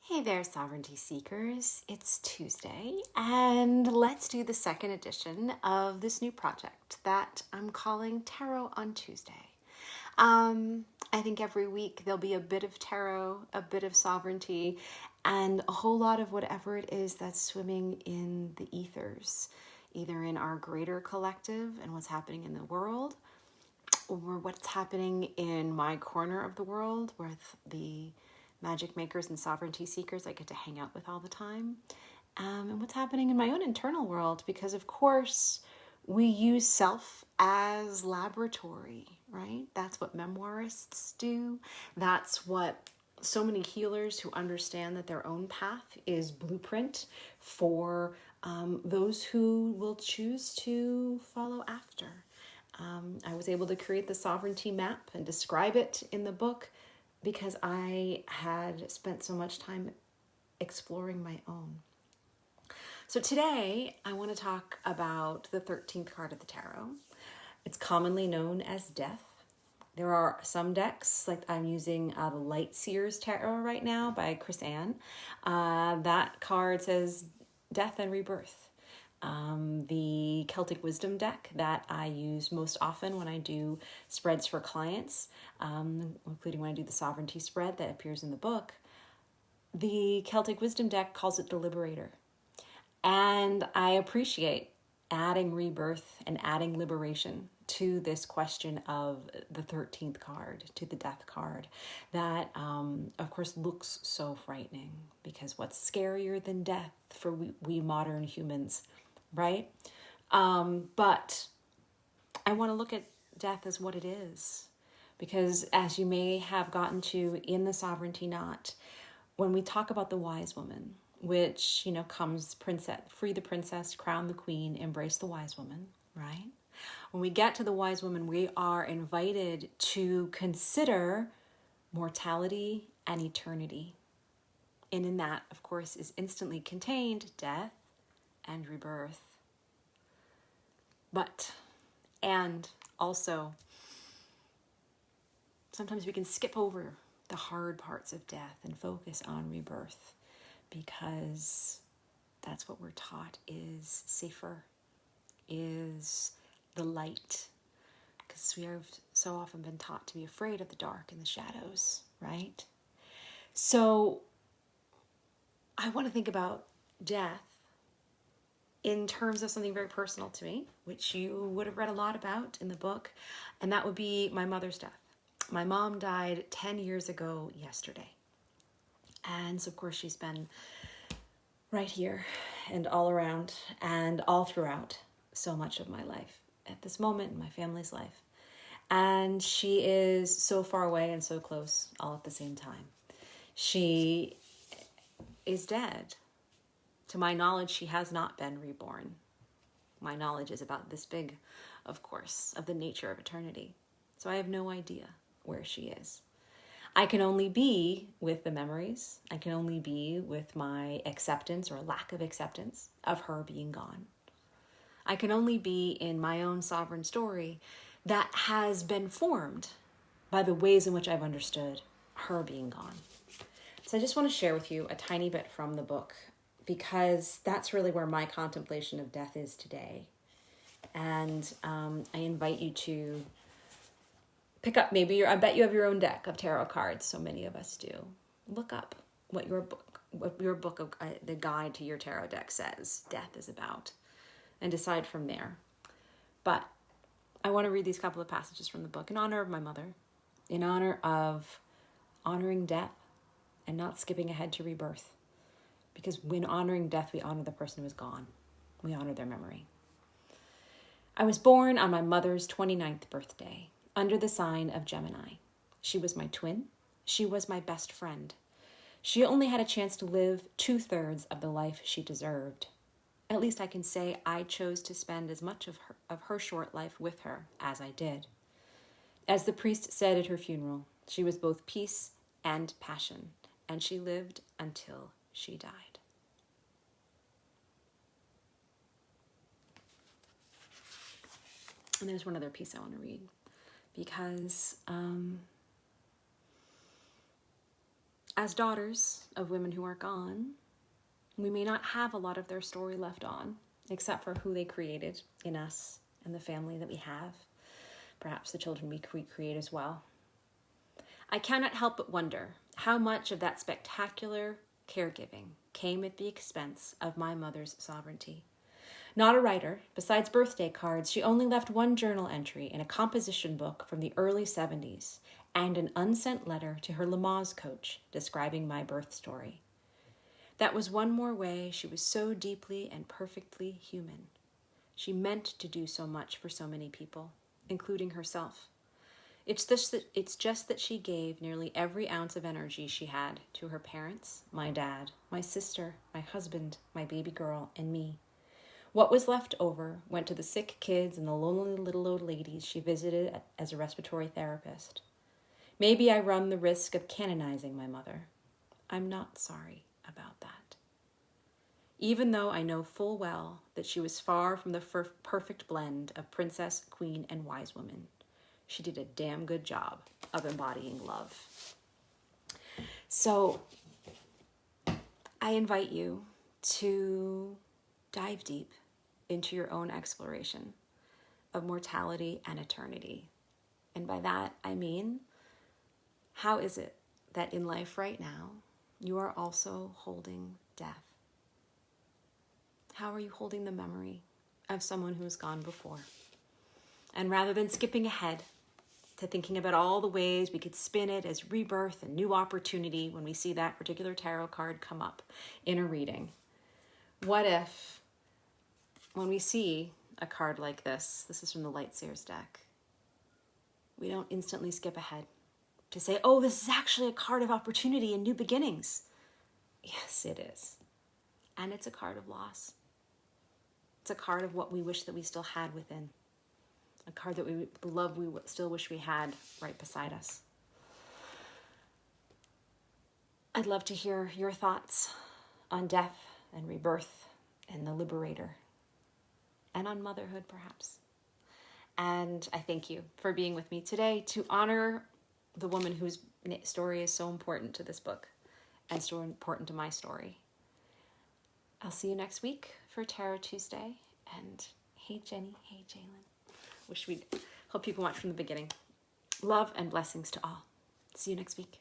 Hey there, Sovereignty Seekers. It's Tuesday, and let's do the second edition of this new project that I'm calling Tarot on Tuesday. I think every week there'll be a bit of tarot, a bit of sovereignty, and a whole lot of whatever it is that's swimming in the ethers, either in our greater collective and what's happening in the world, or what's happening in my corner of the world with the magic makers and sovereignty seekers I get to hang out with all the time, and what's happening in my own internal world, because of course we use self as laboratory, right? That's what memoirists do. That's what so many healers who understand that their own path is blueprint for those who will choose to follow after. I was able to create the sovereignty map and describe it in the book because I had spent so much time exploring my own. So today I want to talk about the 13th card of the tarot. It's commonly known as death. There are some decks, like I'm using the Light Seers Tarot right now by Chris Ann. That card says death and rebirth. The Celtic Wisdom deck that I use most often when I do spreads for clients, including when I do the sovereignty spread that appears in the book, the Celtic Wisdom deck calls it the Liberator. And I appreciate adding rebirth and adding liberation to this question of the 13th card, to the death card, that of course looks so frightening, because what's scarier than death for we modern humans, right? But I want to look at death as what it is, because as you may have gotten to in the sovereignty knot, when we talk about the wise woman, which, comes princess, free the princess, crown the queen, embrace the wise woman, right? When we get to the wise woman, we are invited to consider mortality and eternity. And in that, of course, is instantly contained death and rebirth. And also, sometimes we can skip over the hard parts of death and focus on rebirth, because that's what we're taught is safer, is the light, because we have so often been taught to be afraid of the dark and the shadows, right? So I want to think about death in terms of something very personal to me, which you would have read a lot about in the book, and that would be my mother's death. My mom died 10 years ago yesterday. And so, of course, she's been right here and all around and all throughout so much of my life at this moment in my family's life. And she is so far away and so close all at the same time. She is dead. To my knowledge, she has not been reborn. My knowledge is about this big, of course, of the nature of eternity. So I have no idea where she is. I can only be with the memories. I can only be with my acceptance or lack of acceptance of her being gone. I can only be in my own sovereign story that has been formed by the ways in which I've understood her being gone. So I just want to share with you a tiny bit from the book, because that's really where my contemplation of death is today. And I invite you to pick up I bet you have your own deck of tarot cards. So many of us do. Look up what your book of the guide to your tarot deck says death is about, and decide from there. But I want to read these couple of passages from the book in honor of my mother, in honor of honoring death and not skipping ahead to rebirth. Because when honoring death, we honor the person who is gone. We honor their memory. I was born on my mother's 29th birthday, under the sign of Gemini. She was my twin. She was my best friend. She only had a chance to live 2/3 of the life she deserved. At least I can say I chose to spend as much of her short life with her as I did. As the priest said at her funeral, she was both peace and passion, and she lived until she died. And there's one other piece I want to read, because As daughters of women who are gone, we may not have a lot of their story left on, except for who they created in us and the family that we have. Perhaps the children we create as well. I cannot help but wonder how much of that spectacular caregiving came at the expense of my mother's sovereignty. Not a writer, besides birthday cards, she only left one journal entry in a composition book from the early 70s and an unsent letter to her Lamaze coach describing my birth story. That was one more way she was so deeply and perfectly human. She meant to do so much for so many people, including herself. It's just that she gave nearly every ounce of energy she had to her parents, my dad, my sister, my husband, my baby girl, and me. What was left over went to the sick kids and the lonely little old ladies she visited as a respiratory therapist. Maybe I run the risk of canonizing my mother. I'm not sorry about that. Even though I know full well that she was far from the perfect blend of princess, queen, and wise woman, she did a damn good job of embodying love. So I invite you to dive deep into your own exploration of mortality and eternity. And by that, I mean, how is it that in life right now, you are also holding death? How are you holding the memory of someone who has gone before? And rather than skipping ahead to thinking about all the ways we could spin it as rebirth and new opportunity when we see that particular tarot card come up in a reading, what if when we see a card like this is from the Lightseers deck, we don't instantly skip ahead to say, oh, this is actually a card of opportunity and new beginnings. Yes, it is. And it's a card of loss. It's a card of what we wish that we still had within. A card that we love, we still wish we had right beside us. I'd love to hear your thoughts on death and rebirth and the liberator, and on motherhood, perhaps. And I thank you for being with me today to honor the woman whose story is so important to this book and so important to my story. I'll see you next week for Tarot Tuesday. And hey, Jenny. Hey, Jalen. Hope you can watch from the beginning. Love and blessings to all. See you next week.